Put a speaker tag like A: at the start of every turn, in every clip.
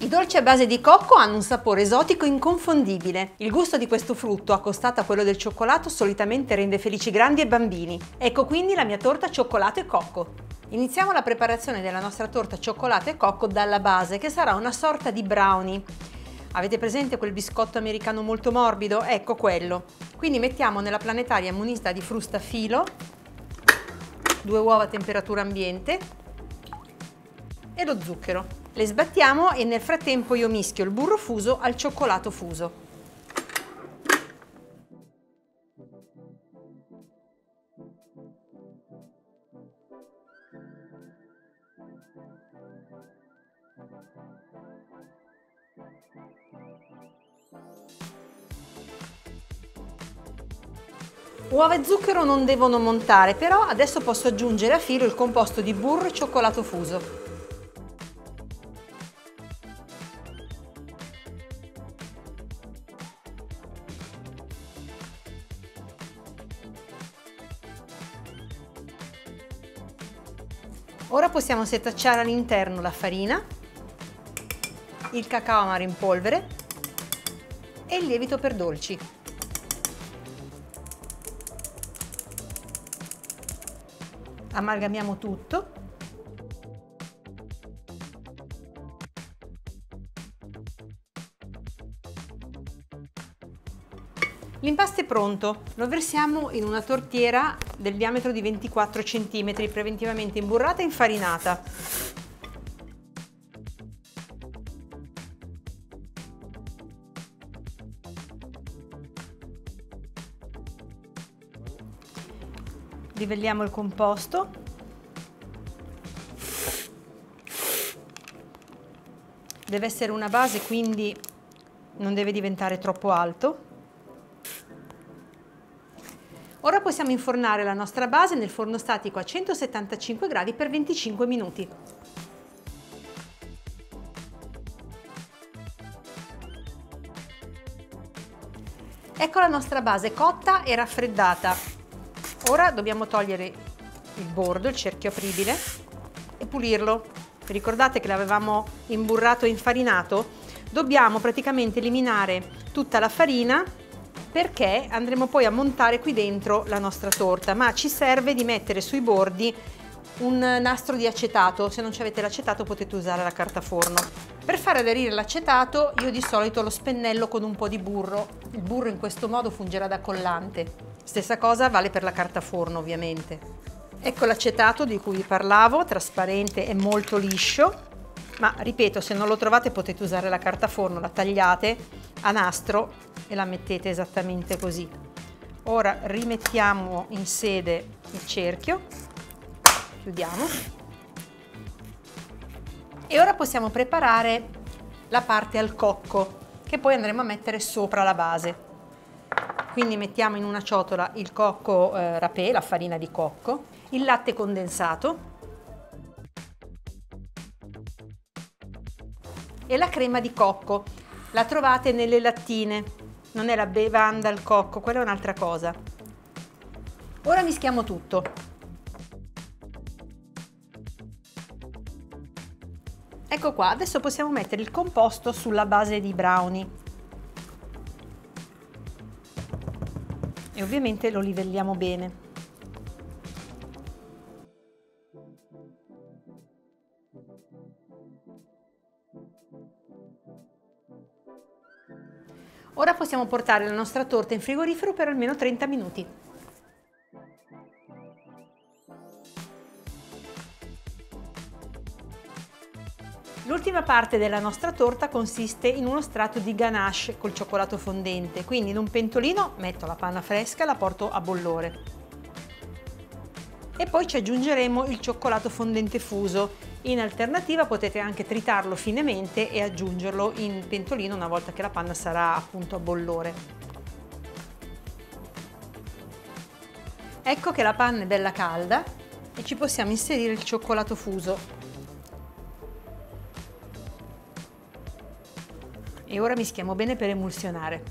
A: I dolci a base di cocco hanno un sapore esotico inconfondibile. Il gusto di questo frutto, accostato a quello del cioccolato, solitamente rende felici grandi e bambini. Ecco quindi la mia torta cioccolato e cocco. Iniziamo la preparazione della nostra torta cioccolato e cocco dalla base, che sarà una sorta di brownie. Avete presente quel biscotto americano molto morbido? Ecco quello. Quindi mettiamo nella planetaria munita di frusta a filo 2 uova a temperatura ambiente e lo zucchero. Le sbattiamo e nel frattempo io mischio il burro fuso al cioccolato fuso. Uova e zucchero non devono montare, però adesso posso aggiungere a filo il composto di burro e cioccolato fuso. Ora possiamo setacciare all'interno la farina, il cacao amaro in polvere e il lievito per dolci. Amalgamiamo tutto. L'impasto è pronto, lo versiamo in una tortiera del diametro di 24 cm, preventivamente imburrata e infarinata. Livelliamo il composto. Deve essere una base, quindi non deve diventare troppo alto. Ora possiamo infornare la nostra base nel forno statico a 175 gradi per 25 minuti. Ecco la nostra base cotta e raffreddata. Ora dobbiamo togliere il bordo, il cerchio apribile, e pulirlo. Ricordate che l'avevamo imburrato e infarinato? Dobbiamo praticamente eliminare tutta la farina, perché andremo poi a montare qui dentro la nostra torta, ma ci serve di mettere sui bordi un nastro di acetato. Se non avete l'acetato potete usare la carta forno. Per far aderire l'acetato io di solito lo spennello con un po' di burro. Il burro in questo modo fungerà da collante. Stessa cosa vale per la carta forno, ovviamente. Ecco l'acetato di cui vi parlavo, trasparente e molto liscio. Ma ripeto, se non lo trovate potete usare la carta forno, la tagliate a nastro e la mettete esattamente così. Ora rimettiamo in sede il cerchio, chiudiamo e ora possiamo preparare la parte al cocco che poi andremo a mettere sopra la base. Quindi mettiamo in una ciotola il cocco râpé, la farina di cocco, il latte condensato e la crema di cocco. La trovate nelle lattine, non è la bevanda al cocco, quella è un'altra cosa. Ora mischiamo tutto. Ecco qua, adesso possiamo mettere il composto sulla base di brownie e ovviamente lo livelliamo bene. Ora possiamo portare la nostra torta in frigorifero per almeno 30 minuti. L'ultima parte della nostra torta consiste in uno strato di ganache col cioccolato fondente, quindi in un pentolino metto la panna fresca e la porto a bollore. E poi ci aggiungeremo il cioccolato fondente fuso. In alternativa potete anche tritarlo finemente e aggiungerlo in pentolino una volta che la panna sarà appunto a bollore. Ecco che la panna è bella calda e ci possiamo inserire il cioccolato fuso. E ora mischiamo bene per emulsionare.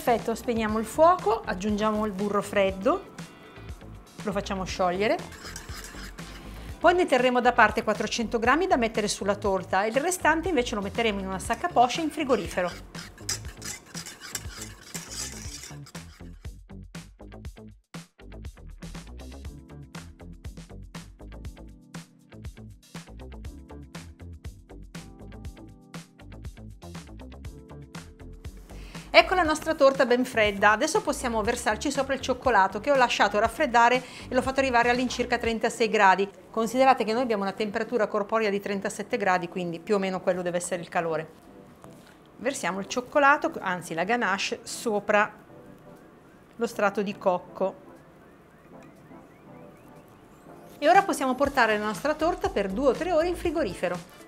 A: Perfetto, spegniamo il fuoco, aggiungiamo il burro freddo, lo facciamo sciogliere. Poi ne terremo da parte 400 grammi da mettere sulla torta e il restante invece lo metteremo in una sacca poscia in frigorifero. Ecco la nostra torta ben fredda, adesso possiamo versarci sopra il cioccolato che ho lasciato raffreddare e l'ho fatto arrivare all'incirca 36 gradi. Considerate che noi abbiamo una temperatura corporea di 37 gradi, quindi più o meno quello deve essere il calore. Versiamo il cioccolato, anzi la ganache, sopra lo strato di cocco. E ora possiamo portare la nostra torta per 2 o 3 ore in frigorifero.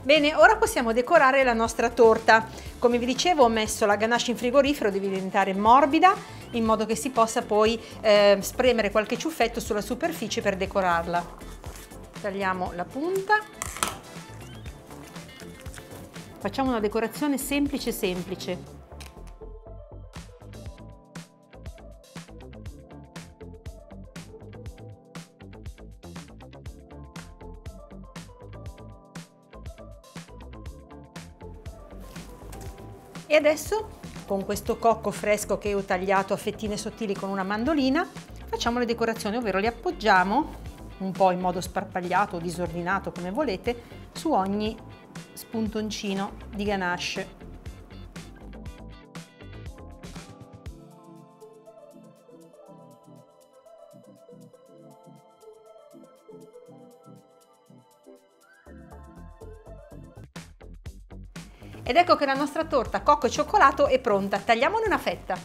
A: Bene, ora possiamo decorare la nostra torta. Come vi dicevo, ho messo la ganache in frigorifero, deve diventare morbida, in modo che si possa poi spremere qualche ciuffetto sulla superficie per decorarla. Tagliamo la punta. Facciamo una decorazione semplice semplice. E adesso, con questo cocco fresco che ho tagliato a fettine sottili con una mandolina, facciamo le decorazioni, ovvero li appoggiamo un po' in modo sparpagliato o disordinato come volete su ogni spuntoncino di ganache. Ed ecco che la nostra torta cocco e cioccolato è pronta. Tagliamone una fetta.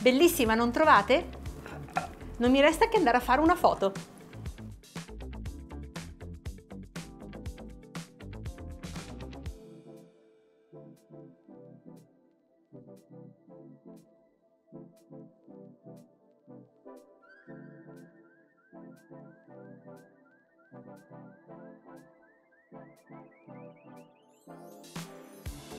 A: Bellissima, non trovate? Non mi resta che andare a fare una foto.